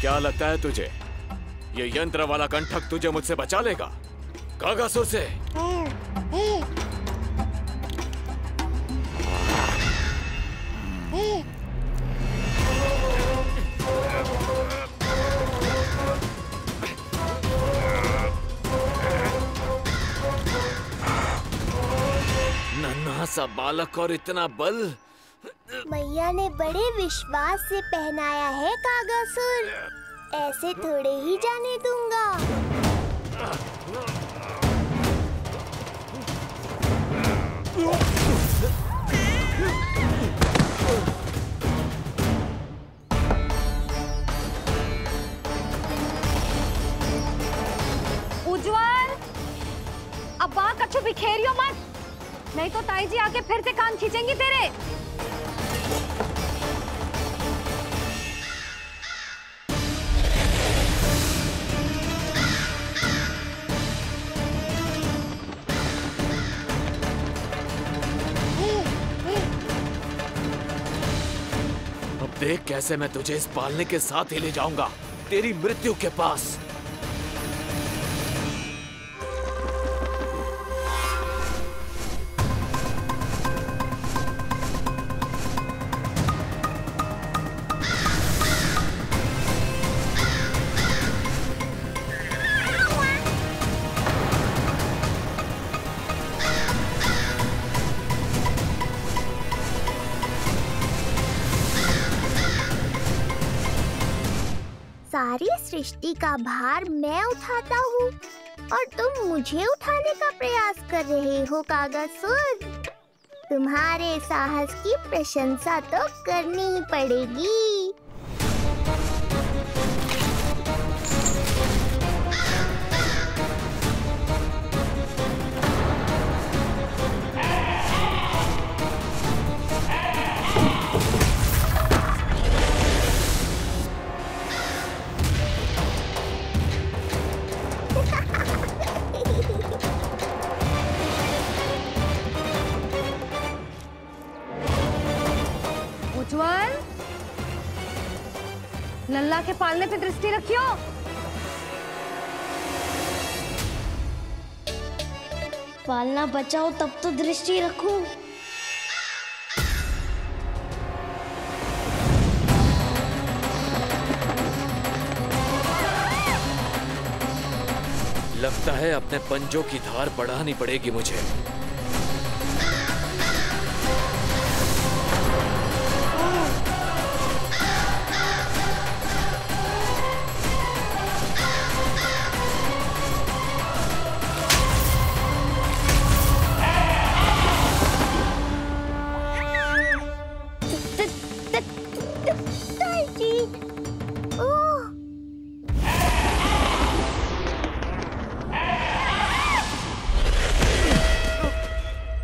क्या लगता है तुझे ये यंत्र वाला कंठक तुझे मुझसे बचा लेगा कागासुर से? नन्हा सा बालक और इतना बल। मैया ने बड़े विश्वास से पहनाया है कागासुर, ऐसे थोड़े ही जाने दूंगा। उज्जवल, अब बाहर कछु बिखेरियो मत, नहीं तो ताई जी आके फिर से कान खींचेंगी तेरे। अब देख कैसे मैं तुझे इस पालने के साथ ही ले जाऊंगा तेरी मृत्यु के पास। सारी सृष्टि का भार मैं उठाता हूँ और तुम मुझे उठाने का प्रयास कर रहे हो कागासुर। तुम्हारे साहस की प्रशंसा तो करनी ही पड़ेगी। उज्जवल, लल्ला के पालने पे दृष्टि रखियो। पालना बचाओ तब तो दृष्टि रखूं। लगता है अपने पंजों की धार बढ़ानी पड़ेगी मुझे।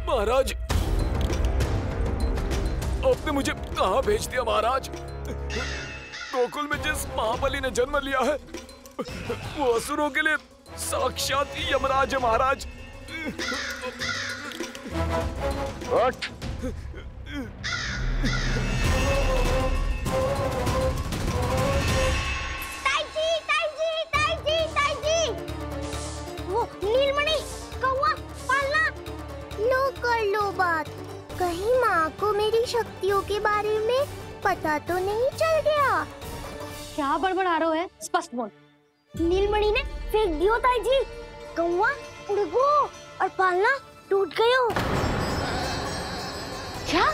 महाराज, आपने मुझे कहाँ भेज दिया महाराज? गोकुल में जिस महाबली ने जन्म लिया है वो असुरों के लिए साक्षात यमराज है महाराज। उठ। वो नीलमणि, कौवा, पालना, लो कर लो बात। कहीं माँ को मेरी शक्तियों के बारे में पता तो नहीं चल गया? क्या बड़बड़ा रहे हो? स्पष्ट बोल। नीलमणि ने फेंक दियो ताई जी। कौवा उड़ गयो और पालना टूट गयो। क्या?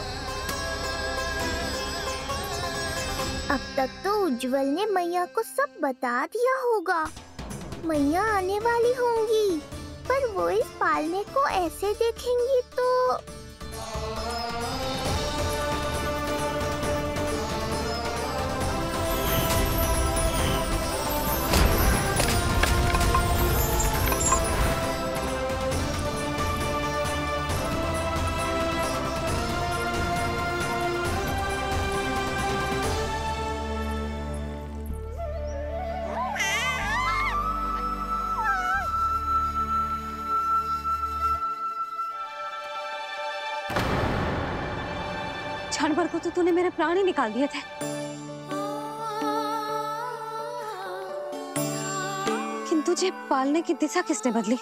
अब तक तो उज्जवल ने मैया को सब बता दिया होगा। मैया आने वाली होंगी, पर वो इस पालने को ऐसे देखेंगी तो क्षण भर को तो तूने मेरे प्राण ही निकाल दिए थे। तुझे पालने की दिशा किसने बदली?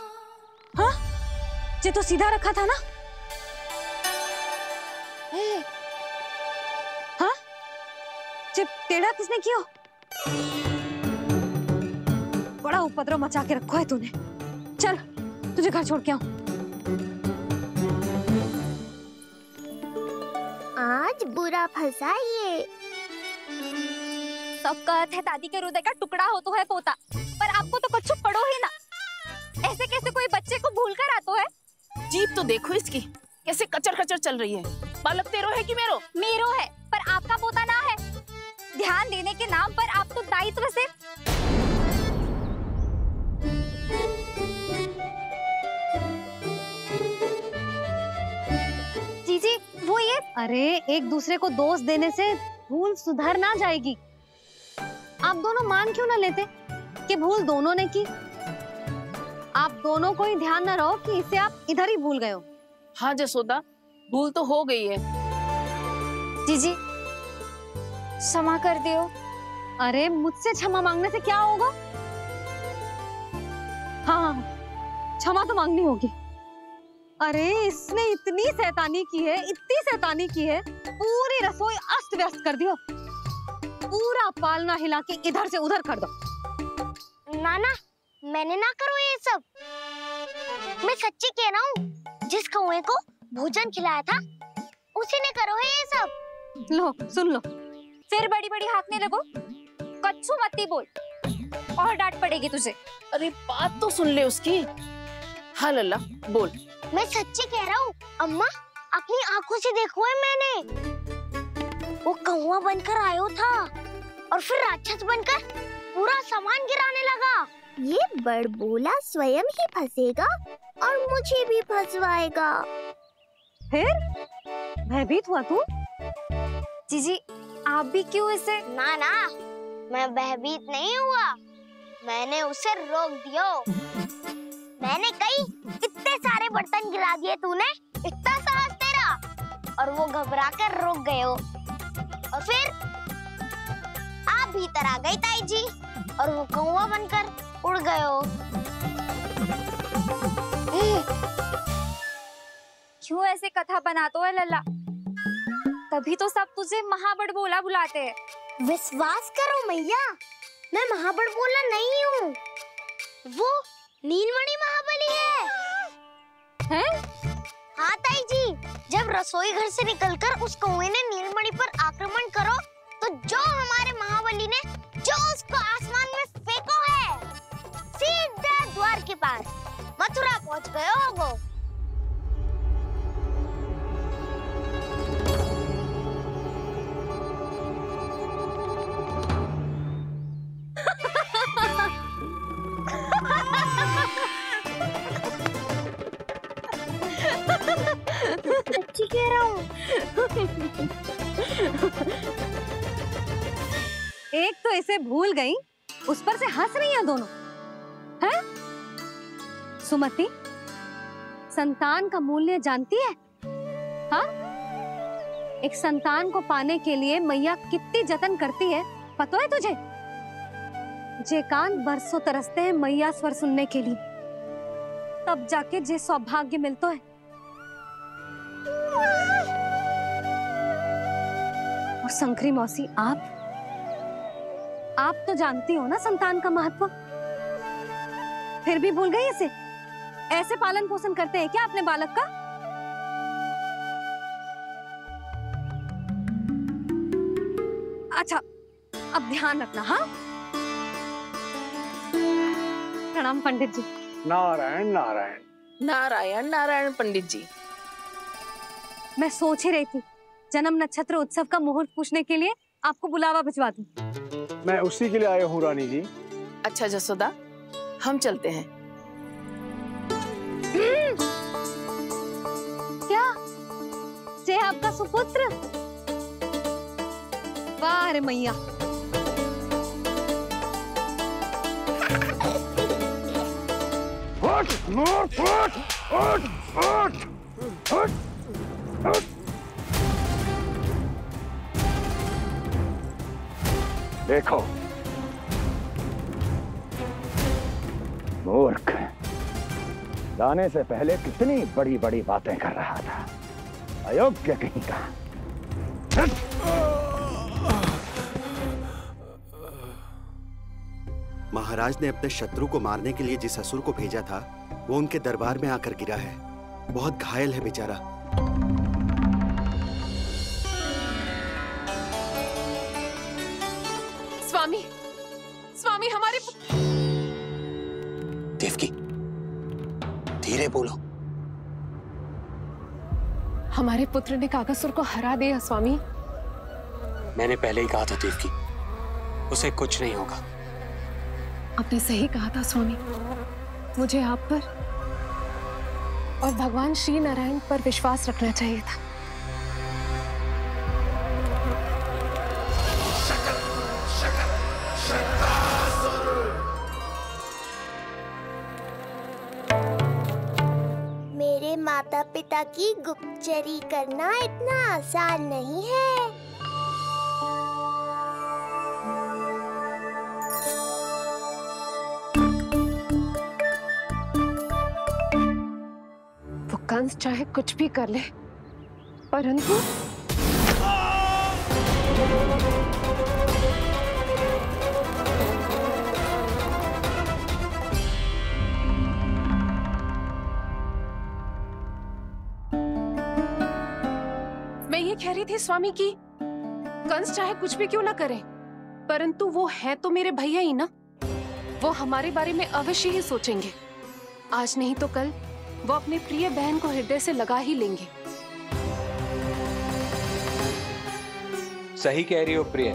हाँ, जे तो सीधा रखा था ना? हाँ, जे टेढ़ा किसने किया? बड़ा उपद्रव मचा के रखो है तूने। चल, तुझे घर छोड़ के आऊं। आज बुरा फंसा ये। सब कहत है दादी के हृदय का टुकड़ा हो तो है पोता, पर आपको तो कुछ पड़ो ही ना। ऐसे कैसे कोई बच्चे को भूल कर आतो है? जीभ तो देखो इसकी, कैसे कचर कचर चल रही है। बालक तेरो है कि मेरो? मेरो है, पर आपका पोता ना है। ध्यान देने के नाम पर आप तो दायित्व से जीजी वो ये। अरे एक दूसरे को दोष देने से भूल सुधर ना जाएगी। आप दोनों मान क्यों ना लेते कि भूल दोनों ने की? आप दोनों को ही ध्यान न रहो कि इसे आप इधर ही भूल गए हो। हाँ जसोदा, भूल तो हो गई है। जीजी क्षमा कर दियो। अरे मुझसे क्षमा मांगने से क्या होगा? हाँ, क्षमा तो मांगनी होगी। अरे इसने इतनी शैतानी की है, इतनी शैतानी की है, पूरी रसोई अस्त व्यस्त कर दियो। पूरा पालना हिला के इधर से उधर कर दो। नाना, मैंने ना करो ये सब। मैं सच्ची कह रहा हूँ, जिस कौवे को भोजन खिलाया था उसी ने करो है ये सब। लो सुन लो। फिर बड़ी बड़ी हाँकने लगो। कच्छू मत बोल और डांट पड़ेगी तुझे। अरे बात तो सुन ले उसकी। हाँ लल्ला बोल। मैं सच्ची कह रहा हूँ अम्मा, अपनी आंखों से देखो है मैंने। वो कौवा बनकर आयो था और फिर राक्षस बनकर पूरा सामान गिराने लगा। ये बड़बोला स्वयं ही फंसेगा और मुझे भी फंसवाएगा। फिर भयभीत हुआ तू? जीजी आप भी क्यों इसे? ना ना, मैं भयभीत नहीं हुआ, मैंने उसे रोक दिया। मैंने कही इतने सारे बर्तन गिरा दिए तूने, इतना साहस तेरा, और वो घबरा कर रुक गए हो। और फिर आप भीतर आ गई ताई जी और वो कौवा बनकर उड़ गए हो। क्यों ऐसे कथा बनाते है लल्ला? तभी तो सब तुझे महाबड़बोला बुलाते हैं। विश्वास करो मैया, मैं महाबड़बोला नहीं हूँ, वो नीलमणि महाबली है। हैं? हाँ ताई जी, जब रसोई घर से निकलकर उस कौवे ने नीलमणि पर आक्रमण करो तो जो हमारे महाबली ने जो उसको आसमान में फेंको है, सीधा द्वार के पास मथुरा पहुंच गए होगो। सच्ची कह रहा हूँ। एक तो इसे भूल गई, उस पर से हंस रही हैं दोनों। हैं? सुमति, संतान का मूल्य जानती है? हाँ? एक संतान को पाने के लिए मैया कितनी जतन करती है, पता है तुझे? जे कान बरसों तरसते हैं मैया स्वर सुनने के लिए, तब जाके जे सौभाग्य मिलता है। और शंकरी मौसी, आप तो जानती हो ना संतान का महत्व, फिर भी भूल गई इसे? ऐसे पालन पोषण करते हैं क्या अपने बालक का? अच्छा, अब ध्यान रखना। हाँ, प्रणाम पंडित जी। नारायण नारायण। नारायण नारायण पंडित जी। मैं सोच ही रही थी जन्म नक्षत्र उत्सव का मुहूर्त पूछने के लिए आपको बुलावा भिजवा दूं। मैं उसी के लिए आया हूँ रानी जी। अच्छा जसोदा, हम चलते हैं। क्या जे आपका सुपुत्र? वाह रे मैया। उठ, उठ, उठ, उठ, उठ, उठ, उठ। देखो, मूर्ख, लाने से पहले कितनी बड़ी बड़ी बातें कर रहा था, अयोग्य कहीं का। महाराज ने अपने शत्रु को मारने के लिए जिस असुर को भेजा था वो उनके दरबार में आकर गिरा है। बहुत घायल है बेचारा। स्वामी, स्वामी हमारे देवकी, धीरे बोलो। हमारे पुत्र ने कागासुर को हरा दिया स्वामी। मैंने पहले ही कहा था देवकी, उसे कुछ नहीं होगा। आपने सही कहा था स्वामी। मुझे आप पर और भगवान श्री नारायण पर विश्वास रखना चाहिए था। मेरे माता पिता की गुप्तचरी करना इतना आसान नहीं है। वो कंस चाहे कुछ भी कर ले, परंतु मैं ये कह रही थी स्वामी कि कंस चाहे कुछ भी क्यों ना करे, परंतु वो है तो मेरे भैया ही ना। वो हमारे बारे में अवश्य ही सोचेंगे। आज नहीं तो कल वो अपने प्रिय बहन को हृदय से लगा ही लेंगे। सही कह रही हो प्रिय।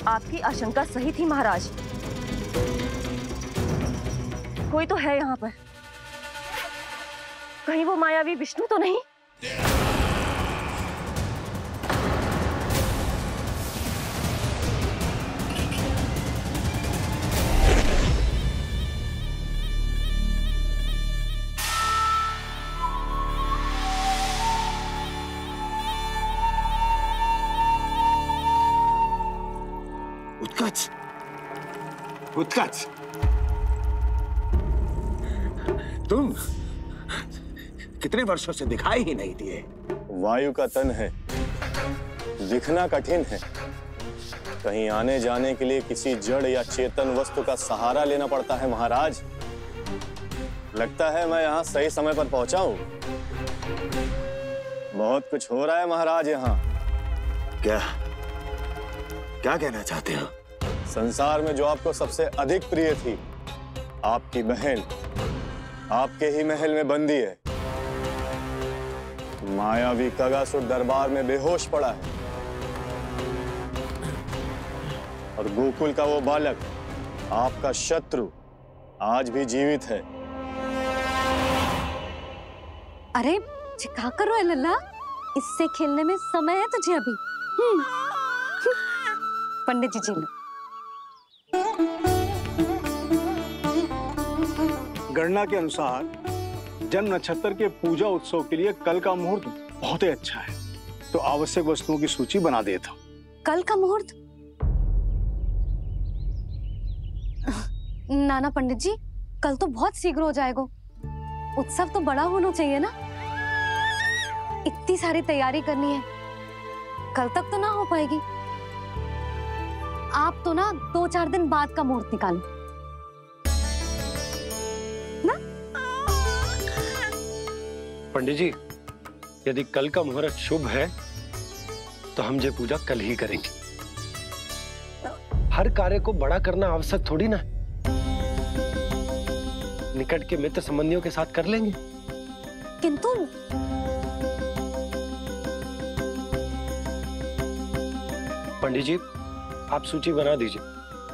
आपकी आशंका सही थी महाराज। कोई तो है यहाँ पर। कहीं वो मायावी विष्णु तो नहीं? उत्कच, उत्कच, तुम कितने वर्षों से दिखाई ही नहीं दिए। वायु का तन है, दिखना कठिन है। कहीं आने जाने के लिए किसी जड़ या चेतन वस्तु का सहारा लेना पड़ता है महाराज। लगता है मैं यहाँ सही समय पर पहुंचा हूँ। बहुत कुछ हो रहा है महाराज यहाँ। क्या क्या कहना चाहते हो? संसार में जो आपको सबसे अधिक प्रिय थी, आपकी बहन आपके ही महल में बंदी है। मायावी कागासुर दरबार में बेहोश पड़ा है और गोकुल का वो बालक, आपका शत्रु, आज भी जीवित है। अरे चिका करो ए लल्ला, इससे खेलने में समय है तुझे अभी। पंडित जी जी लो। गणना के अनुसार जन्म नक्षत्र के पूजा उत्सव के लिए कल का मुहूर्त बहुत ही अच्छा है, तो आवश्यक वस्तुओं की सूची बना देता हूँ। कल का मुहूर्त? नाना पंडित जी, कल तो बहुत शीघ्र हो जाएगा। उत्सव तो बड़ा होना चाहिए ना। इतनी सारी तैयारी करनी है, कल तक तो ना हो पाएगी। आप तो ना 2-4 दिन बाद का मुहूर्त निकालो ना। पंडित जी, यदि कल का मुहूर्त शुभ है तो हम ये पूजा कल ही करेंगे। हर कार्य को बड़ा करना आवश्यक थोड़ी ना। निकट के मित्र संबंधियों के साथ कर लेंगे। किंतु पंडित जी, आप सूची बना दीजिए,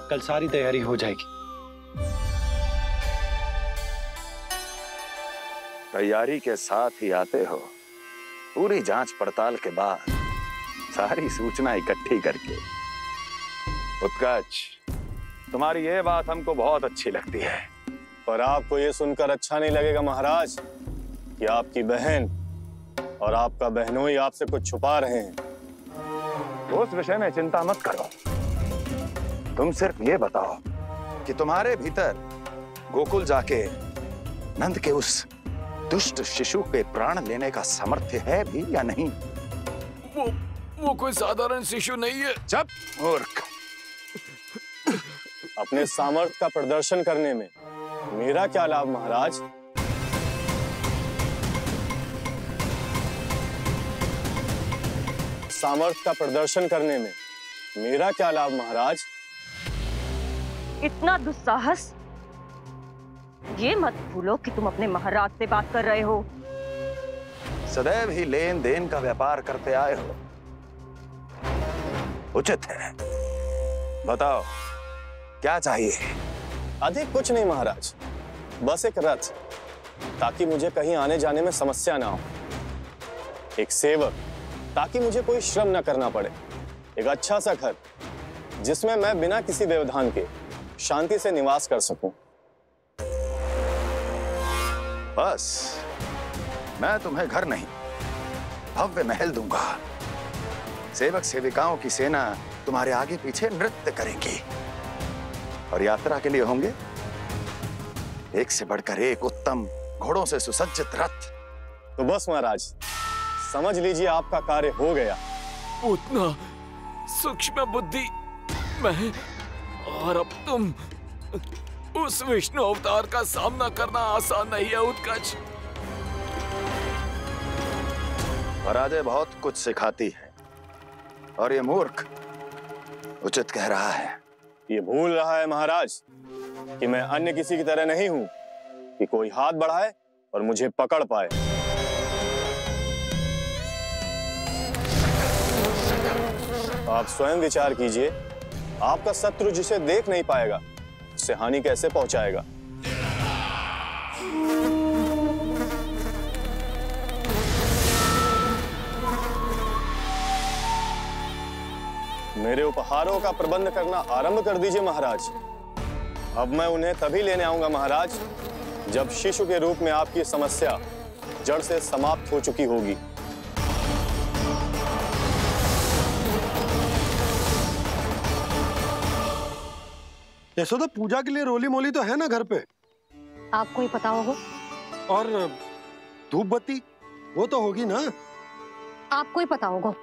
कल सारी तैयारी हो जाएगी। तैयारी के साथ ही आते हो, पूरी जांच पड़ताल के बाद सारी सूचना इकट्ठी करके। उत्कर्ष, तुम्हारी ये बात हमको बहुत अच्छी लगती है। पर आपको ये सुनकर अच्छा नहीं लगेगा महाराज कि आपकी बहन और आपका बहनोई आपसे कुछ छुपा रहे हैं। उस विषय में चिंता मत करो, तुम सिर्फ ये बताओ कि तुम्हारे भीतर गोकुल जाके नंद के उस दुष्ट शिशु के प्राण लेने का सामर्थ्य है भी या नहीं? वो कोई साधारण शिशु नहीं है। चुप मूर्ख। अपने सामर्थ्य का प्रदर्शन करने में मेरा क्या लाभ महाराज? सामर्थ्य का प्रदर्शन करने में मेरा क्या लाभ महाराज? इतना दुस्साहस? ये मत भूलो कि तुम अपने महाराज से बात कर रहे हो। सदैव ही लेन देन का व्यापार करते आए हो, उचित है। बताओ क्या चाहिए? अधिक कुछ नहीं महाराज, बस एक रथ, ताकि मुझे कहीं आने जाने में समस्या ना हो। एक सेवक, ताकि मुझे कोई श्रम ना करना पड़े। एक अच्छा सा घर, जिसमें मैं बिना किसी व्यवधान के शांति से निवास कर सकूं। बस, मैं तुम्हें घर नहीं, भव्य महल दूंगा। सेवक सेविकाओं की सेना तुम्हारे आगे पीछे नृत्य करेंगी और यात्रा के लिए होंगे एक से बढ़कर एक उत्तम घोड़ों से सुसज्जित रथ। तो बस महाराज, समझ लीजिए आपका कार्य हो गया। उतना सूक्ष्म बुद्धि मैं और अब तुम, उस विष्णु अवतार का सामना करना आसान नहीं है उत्कर्ष। पराजय बहुत कुछ सिखाती है और ये मूर्ख उचित कह रहा है। ये भूल रहा है महाराज कि मैं अन्य किसी की तरह नहीं हूं कि कोई हाथ बढ़ाए और मुझे पकड़ पाए। आप स्वयं विचार कीजिए, आपका शत्रु जिसे देख नहीं पाएगा उससे हानि कैसे पहुंचाएगा? मेरे उपहारों का प्रबंध करना आरंभ कर दीजिए महाराज। अब मैं उन्हें तभी लेने आऊंगा महाराज, जब शिशु के रूप में आपकी समस्या जड़ से समाप्त हो चुकी होगी। यशोदा, पूजा के लिए रोली मोली तो है ना घर पे? आपको ही पता होगा। और धूप बत्ती वो तो होगी ना? आपको ही पता होगा।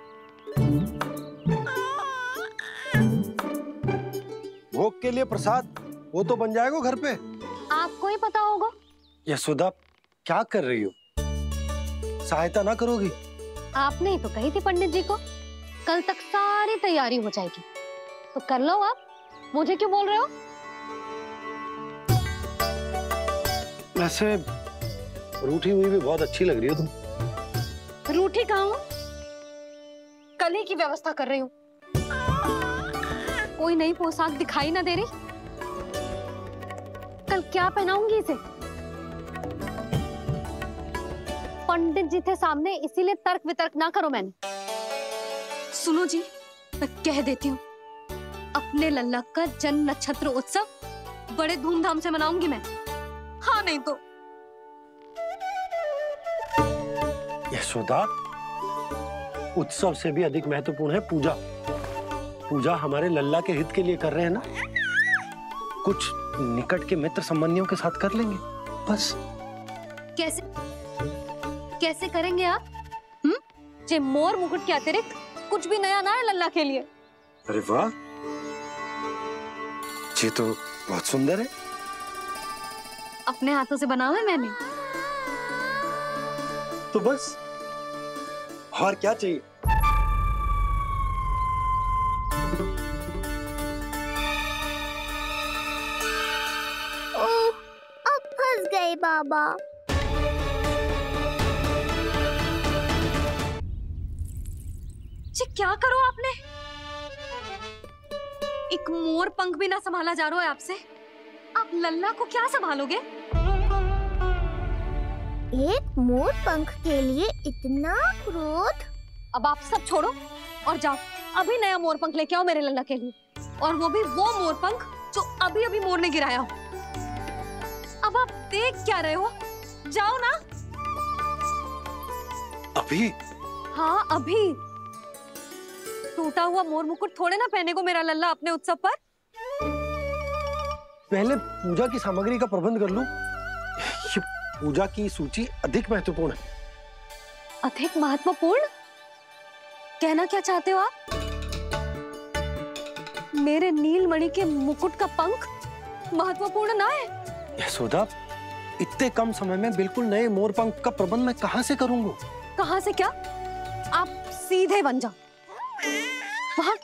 भोग के लिए प्रसाद वो तो बन जाएगा घर पे। आपको ही पता होगा। यशोदा, क्या कर रही हो? सहायता ना करोगी? आपने ही तो कही थी पंडित जी को, कल तक सारी तैयारी हो जाएगी, तो कर लो आप। मुझे क्यों बोल रहे हो? वैसे रूठी हुई भी बहुत अच्छी लग रही हो तुम। रूठी कहाँ हूँ? कल ही की व्यवस्था कर रही हूँ। कोई नई पोशाक दिखाई ना दे रही? कल क्या पहनाऊंगी इसे? पंडित जी थे सामने, इसीलिए तर्क वितर्क ना करो। मैंने सुनो जी, मैं कह देती हूँ, अपने लल्ला का जन्म नक्षत्र उत्सव बड़े धूमधाम से मनाऊंगी मैं। हाँ नहीं तो। यशोदा, उत्सव से भी अधिक महत्वपूर्ण है पूजा। पूजा हमारे लल्ला के हित के लिए कर रहे हैं ना, कुछ निकट के मित्र संबंधियों के साथ कर लेंगे बस। कैसे कैसे करेंगे आप? जे मोर मुकुट के अतिरिक्त कुछ भी नया ना है लल्ला के लिए। अरे वाह, ये तो बहुत सुंदर है। अपने हाथों से बनाया है मैंने। तो बस, और क्या चाहिए? अब फंस बाबा। जी क्या करो आपने? एक मोर पंख भी ना संभाला जा रहा है आपसे। आप लल्ला को क्या संभालोगे? एक मोर पंख के लिए इतना क्रोध? अब आप सब छोड़ो और जाओ, अभी नया मोर पंख लेके आओ मेरे लल्ला के लिए, और वो भी वो मोर पंख जो अभी अभी मोर ने गिराया हो। अब आप देख क्या रहे हो? जाओ ना। अभी? हाँ अभी। टूटा हुआ मोर मुकुट थोड़े ना पहने को मेरा लल्ला अपने उत्सव पर। पहले पूजा की सामग्री का प्रबंध कर लूं। ये पूजा की सूची अधिक महत्वपूर्ण है। अधिक महत्वपूर्ण? कहना क्या चाहते हो आप? मेरे नीलमणि के मुकुट का पंख महत्वपूर्ण ना है? यशोदा, इतने कम समय में बिल्कुल नए मोर पंख का प्रबंध मैं कहां से करूंगा? कहां से क्या? आप सीधे बन जाओ। वहां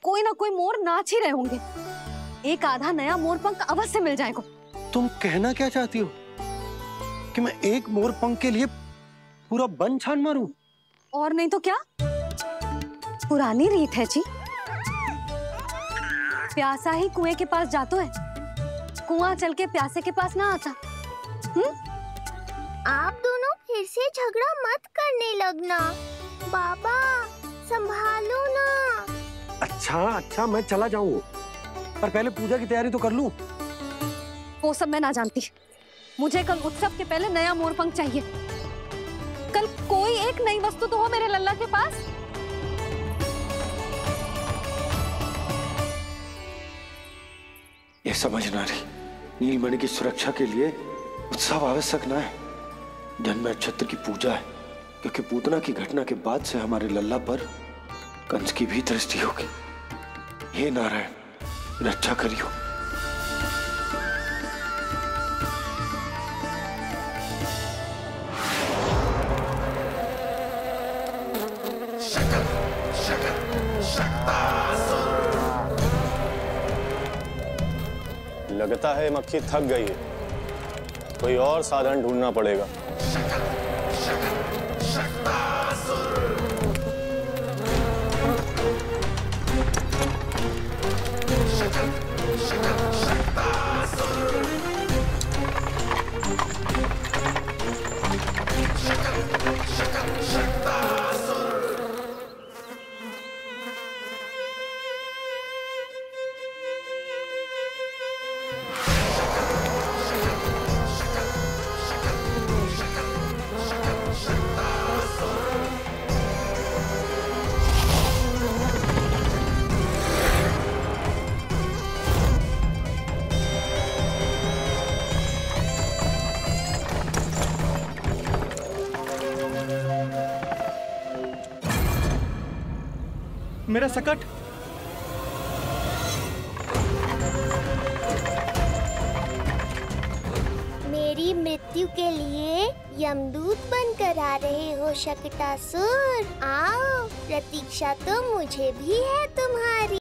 कोई ना कोई मोर नाच ही रहे होंगे। एक आधा नया मोर पंख अवश्य मिल जाएगा। तुम कहना क्या चाहती हो कि मैं एक मोर पंख के लिए पूरा वन छान मारूं? और नहीं तो क्या, पुरानी रीत है जी। प्यासा ही कुएं के पास जातो है, कुआं चल के प्यासे के पास ना आता। आप दोनों फिर से झगड़ा मत करने लगना। बाबा संभालो ना। अच्छा मैं चला जाऊं, पर पहले पूजा की तैयारी तो कर लूं। वो सब मैं ना जानती। मुझे कल उत्सव के पहले नया मोर पंख चाहिए। कल कोई एक नई वस्तु तो हो मेरे लल्ला के पास। ये समझ ना रही, नीलमणि की सुरक्षा के लिए उत्सव आवश्यक ना है। जन्म नक्षत्र की पूजा है, क्योंकि पूतना की घटना के बाद से हमारे लल्ला पर कंस की भी दृष्टि होगी। हे नारायण, रक्षा करियो। लगता है मक्खी थक गई है, कोई और साधन ढूंढना पड़ेगा। मेरा सकट। मेरी मृत्यु के लिए यमदूत बनकर आ रहे हो शकटासुर। आओ, प्रतीक्षा तो मुझे भी है तुम्हारी।